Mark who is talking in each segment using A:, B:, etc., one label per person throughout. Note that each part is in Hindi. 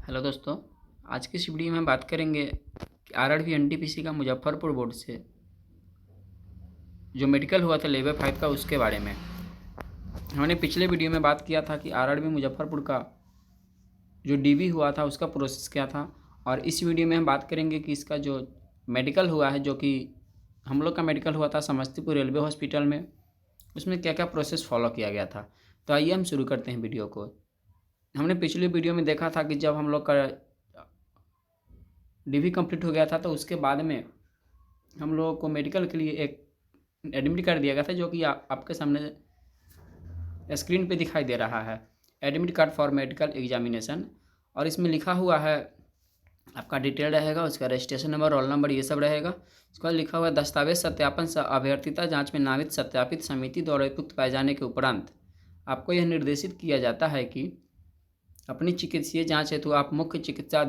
A: हेलो दोस्तों। आज की इस वीडियो में हम बात करेंगे कि आरआरबी एनटीपीसी का मुजफ्फरपुर बोर्ड से जो मेडिकल हुआ था लेवल 5 का उसके बारे में। हमने पिछले वीडियो में बात किया था कि आरआरबी मुजफ्फरपुर का जो डीबी हुआ था उसका प्रोसेस क्या था, और इस वीडियो में हम बात करेंगे कि इसका जो मेडिकल हुआ है, जो कि हम लोग का मेडिकल हुआ था समस्तीपुर रेलवे हॉस्पिटल में, उसमें क्या क्या प्रोसेस फॉलो किया गया था। तो आइए हम शुरू करते हैं वीडियो को। हमने पिछले वीडियो में देखा था कि जब हम लोग का डीवी कंप्लीट हो गया था तो उसके बाद में हम लोगों को मेडिकल के लिए एक एडमिट कार्ड दिया गया था, जो कि आपके सामने स्क्रीन पे दिखाई दे रहा है, admit card for medical examination. और इसमें लिखा हुआ है, आपका डिटेल रहेगा, उसका रजिस्ट्रेशन नंबर, रोल नंबर, ये सब रहेगा। उसके बाद लिखा हुआ है दस्तावेज सत्यापन अभ्यर्थिता जांच में नामित सत्यापित समिति द्वारा उपयुक्त पाए जाने के उपरांत आपको यह निर्देशित किया जाता है कि अपनी चिकित्सीय जांच हेतु आप मुख्य चिकित्सा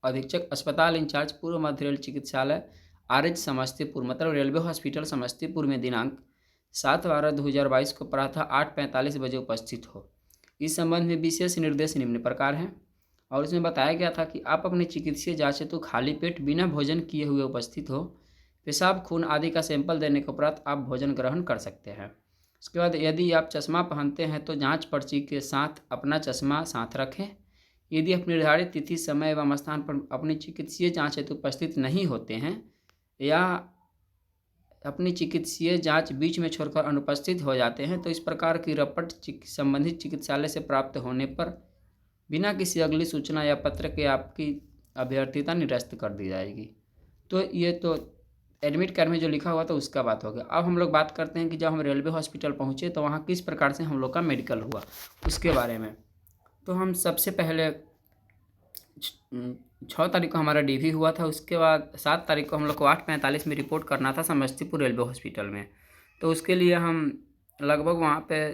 A: अधीक्षक अस्पताल इंचार्ज पूर्व मध्य रेल चिकित्सालय आरएच समस्तीपुर, मतलब रेलवे हॉस्पिटल समस्तीपुर में दिनांक 7/12/2022 को प्रातः 8:45 बजे उपस्थित हो। इस संबंध में विशेष निर्देश निम्न प्रकार हैं। और इसमें बताया गया था कि आप अपनी चिकित्सीय जांच हेतु खाली पेट बिना भोजन किए हुए उपस्थित हो। पेशाब, खून आदि का सैंपल देने के उपरांत आप भोजन ग्रहण कर सकते हैं। उसके बाद यदि आप चश्मा पहनते हैं तो जांच पर्ची के साथ अपना चश्मा साथ रखें। यदि आप निर्धारित तिथि, समय एवं स्थान पर अपनी चिकित्सीय जांच हेतु उपस्थित नहीं होते हैं या अपनी चिकित्सीय जांच बीच में छोड़कर अनुपस्थित हो जाते हैं तो इस प्रकार की रपट संबंधित चिकित्सालय से प्राप्त होने पर बिना किसी अगली सूचना या पत्र के आपकी अभ्यर्थिता निरस्त कर दी जाएगी। तो ये तो एडमिट कार्ड में जो लिखा हुआ था उसका बात हो गया। अब हम लोग बात करते हैं कि जब हम रेलवे हॉस्पिटल पहुँचे तो वहाँ किस प्रकार से हम लोग का मेडिकल हुआ उसके बारे में। तो हम सबसे पहले 6 तारीख को हमारा डीवी हुआ था। उसके बाद 7 तारीख को हम लोग को 8:45 में रिपोर्ट करना था समस्तीपुर रेलवे हॉस्पिटल में। तो उसके लिए हम लगभग वहाँ पे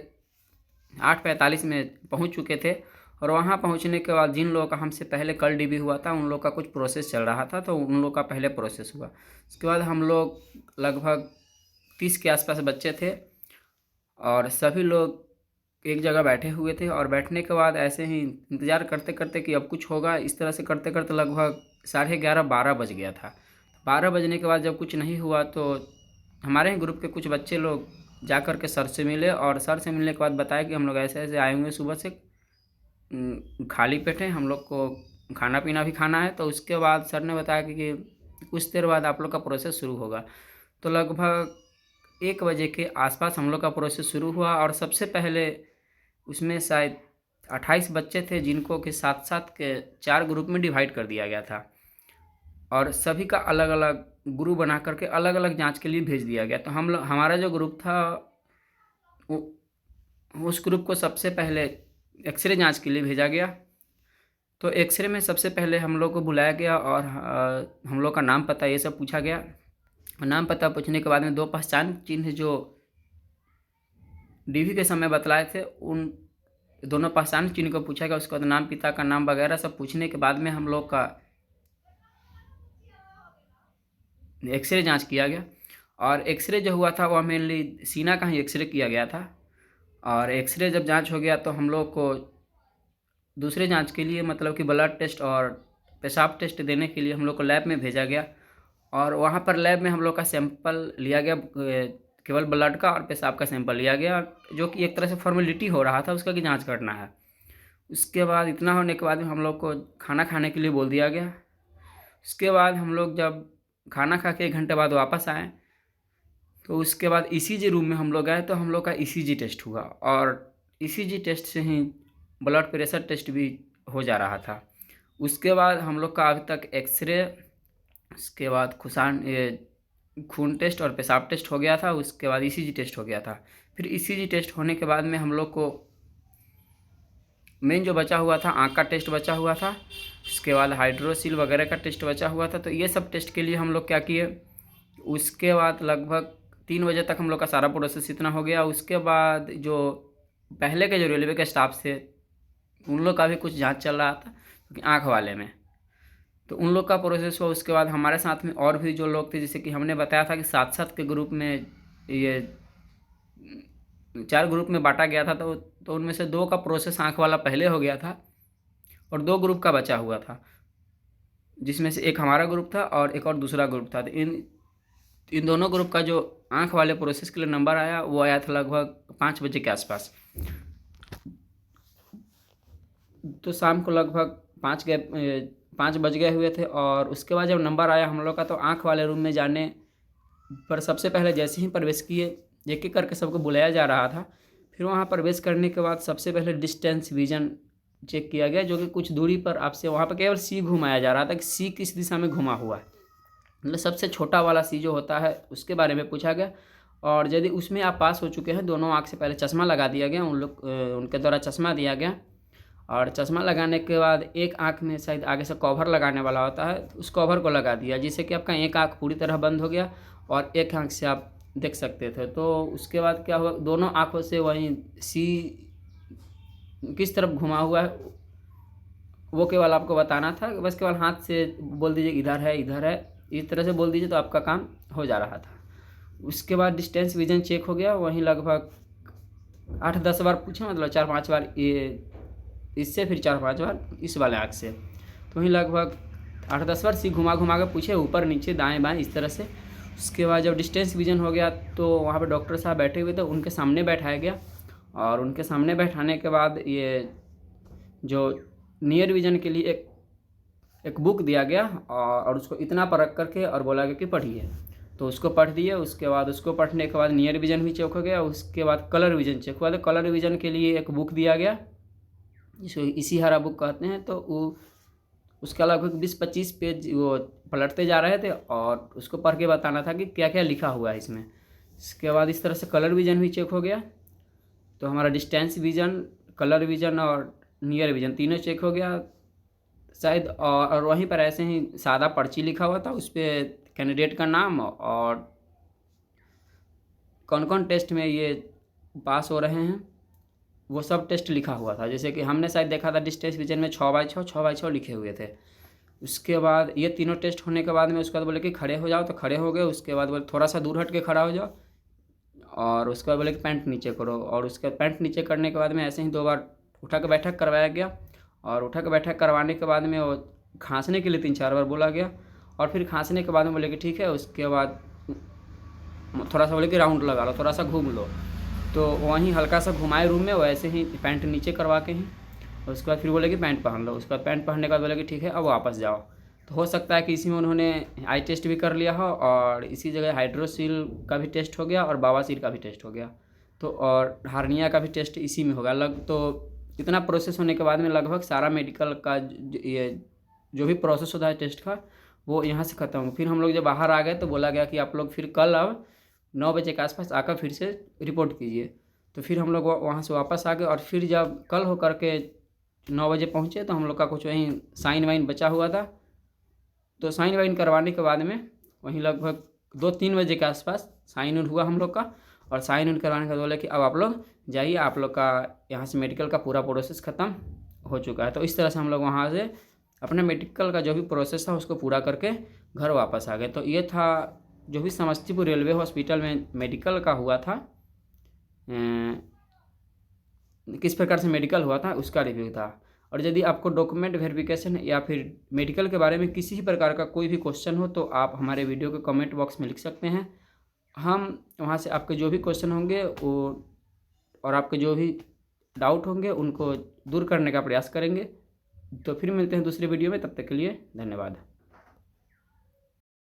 A: 8:45 में पहुँच चुके थे। और वहाँ पहुँचने के बाद जिन लोगों का हमसे पहले कल डीवी हुआ था उन लोग का कुछ प्रोसेस चल रहा था, तो उन लोग का पहले प्रोसेस हुआ। उसके बाद हम लोग लगभग 30 के आसपास बच्चे थे और सभी लोग एक जगह बैठे हुए थे। और बैठने के बाद ऐसे ही इंतज़ार करते करते कि अब कुछ होगा, इस तरह से करते करते लगभग 11:30-12 बज गया था। 12 बजने के बाद जब कुछ नहीं हुआ तो हमारे ही ग्रुप के कुछ बच्चे लोग जा कर के सर से मिले, और सर से मिलने के बाद बताया कि हम लोग ऐसे ऐसे आए हुए सुबह से, खाली पेट है, हम लोग को खाना पीना भी खाना है। तो उसके बाद सर ने बताया कि कुछ देर बाद आप लोग का प्रोसेस शुरू होगा। तो लगभग 1 बजे के आसपास हम लोग का प्रोसेस शुरू हुआ। और सबसे पहले उसमें शायद 28 बच्चे थे जिनको कि 7-7 के 4 ग्रुप में डिवाइड कर दिया गया था, और सभी का अलग अलग ग्रुप बना करके अलग अलग जांच के लिए भेज दिया गया। तो हमारा जो ग्रुप था उस ग्रुप को सबसे पहले एक्सरे जांच के लिए भेजा गया। तो एक्सरे में सबसे पहले हम लोग को बुलाया गया और हम लोग का नाम पता ये सब पूछा गया। नाम पता पूछने के बाद में 2 पहचान चिन्ह जो डीवी के समय बतलाए थे उन दोनों पहचान चिन्ह को पूछा गया। उसके बाद नाम, पिता का नाम वगैरह सब पूछने के बाद में हम लोग का एक्सरे जांच किया गया। और एक्सरे जो हुआ था वह मेनली सीना का ही एक्सरे किया गया था। और एक्सरे जब जांच हो गया तो हम लोग को दूसरे जांच के लिए, मतलब कि ब्लड टेस्ट और पेशाब टेस्ट देने के लिए हम लोग को लैब में भेजा गया। और वहाँ पर लैब में हम लोग का सैंपल लिया गया, केवल ब्लड का और पेशाब का सैंपल लिया गया, जो कि एक तरह से फॉर्मेलिटी हो रहा था उसका कि जांच करना है। उसके बाद इतना होने के बाद हम लोग को खाना खाने के लिए बोल दिया गया। उसके बाद हम लोग जब खाना खा के 1 घंटे बाद वापस आए तो उसके बाद ईसीजी रूम में हम लोग गए तो हम लोग का ईसीजी टेस्ट हुआ। और ईसीजी टेस्ट से ही ब्लड प्रेशर टेस्ट भी हो जा रहा था। उसके बाद हम लोग का अभी तक एक्सरे, उसके बाद खून टेस्ट और पेशाब टेस्ट हो गया था। उसके बाद ईसीजी टेस्ट हो गया था। फिर ईसीजी टेस्ट होने के बाद में हम लोग को मेन जो बचा हुआ था आँख का टेस्ट बचा हुआ था। उसके बाद हाइड्रोसील वगैरह का टेस्ट बचा हुआ था। तो ये सब टेस्ट के लिए हम लोग क्या किए, उसके बाद लगभग 3 बजे तक हम लोग का सारा प्रोसेस इतना हो गया। उसके बाद जो पहले के जो रेलवे के स्टाफ थे उन लोग का भी कुछ जांच चल रहा था क्योंकि आँख वाले में, तो उन लोग का प्रोसेस हुआ। उसके बाद हमारे साथ में और भी जो लोग थे, जैसे कि हमने बताया था कि 7-7 के ग्रुप में ये 4 ग्रुप में बांटा गया था। तो उनमें से 2 का प्रोसेस आँख वाला पहले हो गया था और 2 ग्रुप का बचा हुआ था, जिसमें से एक हमारा ग्रुप था और एक और दूसरा ग्रुप था। तो इन दोनों ग्रुप का जो आँख वाले प्रोसेस के लिए नंबर आया वो आया था लगभग 5 बजे के आसपास। तो शाम को लगभग 5 बज गए हुए थे और उसके बाद जब नंबर आया हम लोग का, तो आँख वाले रूम में जाने पर सबसे पहले जैसे ही प्रवेश किए, एक एक करके सबको बुलाया जा रहा था। फिर वहाँ प्रवेश करने के बाद सबसे पहले डिस्टेंस विजन चेक किया गया, जो कि कुछ दूरी पर आपसे वहाँ पर केवल सी घुमाया जा रहा था कि सी किस दिशा में घुमा हुआ है, मतलब सबसे छोटा वाला सी जो होता है उसके बारे में पूछा गया। और यदि उसमें आप पास हो चुके हैं, दोनों आँख से पहले चश्मा लगा दिया गया, उनके द्वारा चश्मा दिया गया। और चश्मा लगाने के बाद एक आँख में शायद आगे से कवर लगाने वाला होता है, तो उस कवर को लगा दिया, जिससे कि आपका एक आँख पूरी तरह बंद हो गया और एक आँख से आप देख सकते थे। तो उसके बाद क्या हुआ, दोनों आँखों से वहीं सी किस तरफ घुमा हुआ है वो केवल आपको बताना था। बस केवल हाथ से बोल दीजिए इधर है, इधर है, इस तरह से बोल दीजिए तो आपका काम हो जा रहा था। उसके बाद डिस्टेंस विजन चेक हो गया, वहीं लगभग 8-10 बार पूछे, मतलब 4-5 बार ये इससे, फिर 4-5 बार इस वाले आँख से। तो वहीं लगभग 8-10 बार सी घुमा घुमा के पूछे, ऊपर नीचे दाएं बाएं इस तरह से। उसके बाद जब डिस्टेंस विजन हो गया तो वहाँ पे डॉक्टर साहब बैठे हुए थे, उनके सामने बैठाया गया। और उनके सामने बैठाने के बाद ये जो नियर विजन के लिए एक बुक दिया गया और उसको इतना पर रख करके और बोला गया कि पढ़िए। तो उसको पढ़ दिए। उसके बाद उसको पढ़ने के बाद नियर विजन भी चेक हो गया। उसके बाद कलर विजन चेक हुआ। तो कलर विजन के लिए एक बुक दिया गया, जिसको इसी हरा बुक कहते हैं। तो वो उसका लगभग 20-25 पेज वो पलटते जा रहे थे और उसको पढ़ के बताना था कि क्या क्या लिखा हुआ है इसमें। इसके बाद इस तरह से कलर विजन भी चेक हो गया। तो हमारा डिस्टेंस विजन, कलर विजन और नियर विजन तीनों चेक हो गया शायद। और वहीं पर ऐसे ही सादा पर्ची लिखा हुआ था, उस पर कैंडिडेट का नाम और कौन कौन टेस्ट में ये पास हो रहे हैं वो सब टेस्ट लिखा हुआ था। जैसे कि हमने शायद देखा था डिस्टेंस विजन में 6x6 लिखे हुए थे। उसके बाद ये तीनों टेस्ट होने के बाद में उसके बाद बोले कि खड़े हो जाओ, तो खड़े हो गए। उसके बाद बोले थोड़ा सा दूर हट के खड़ा हो जाओ और उसके बाद बोले कि पैंट नीचे करो। और उसके बाद पैंट नीचे करने के बाद में ऐसे ही 2 बार उठा के बैठक करवाया गया। और उठा के बैठक करवाने के बाद में वो खांसने के लिए 3-4 बार बोला गया। और फिर खांसने के बाद में बोले कि ठीक है। उसके बाद थोड़ा सा बोले कि राउंड लगा लो, थोड़ा सा घूम लो। तो वहीं हल्का सा घुमाए रूम में, वैसे ही पैंट नीचे करवा के ही। उसके बाद फिर बोले कि पैंट पहन लो। उसके बाद पैंट पहनने के बाद बोले कि ठीक है अब वापस जाओ। तो हो सकता है कि इसी में उन्होंने आई टेस्ट भी कर लिया हो और इसी जगह हाइड्रोसील का भी टेस्ट हो गया और बावासीर का भी टेस्ट हो गया। तो और हार्निया का भी टेस्ट इसी में होगा। तो इतना प्रोसेस होने के बाद में लगभग सारा मेडिकल का ये जो भी प्रोसेस होता है टेस्ट का, वो यहाँ से ख़त्म हो। फिर हम लोग जब बाहर आ गए तो बोला गया कि आप लोग फिर कल अब 9 बजे के आसपास आकर फिर से रिपोर्ट कीजिए। तो फिर हम लोग वहाँ से वापस आ गए। और फिर जब कल हो करके 9 बजे पहुँचे तो हम लोग का कुछ वहीं साइन वाइन बचा हुआ था। तो साइन वाइन करवाने के बाद में वहीं लगभग 2-3 बजे के आसपास साइन उन हुआ हम लोग का। और साइन उन करवाने के बाद बोले कि अब आप लोग जाइए, आप लोग का यहाँ से मेडिकल का पूरा प्रोसेस ख़त्म हो चुका है। तो इस तरह से हम लोग वहाँ से अपने मेडिकल का जो भी प्रोसेस था उसको पूरा करके घर वापस आ गए। तो ये था जो भी समस्तीपुर रेलवे हॉस्पिटल में मेडिकल का हुआ था, किस प्रकार से मेडिकल हुआ था उसका रिव्यू था। और यदि आपको डॉक्यूमेंट वेरिफिकेशन या फिर मेडिकल के बारे में किसी भी प्रकार का कोई भी क्वेश्चन हो तो आप हमारे वीडियो के कमेंट बॉक्स में लिख सकते हैं। हम वहाँ से आपके जो भी क्वेश्चन होंगे वो और आपके जो भी डाउट होंगे उनको दूर करने का प्रयास करेंगे। तो फिर मिलते हैं दूसरी वीडियो में, तब तक के लिए धन्यवाद।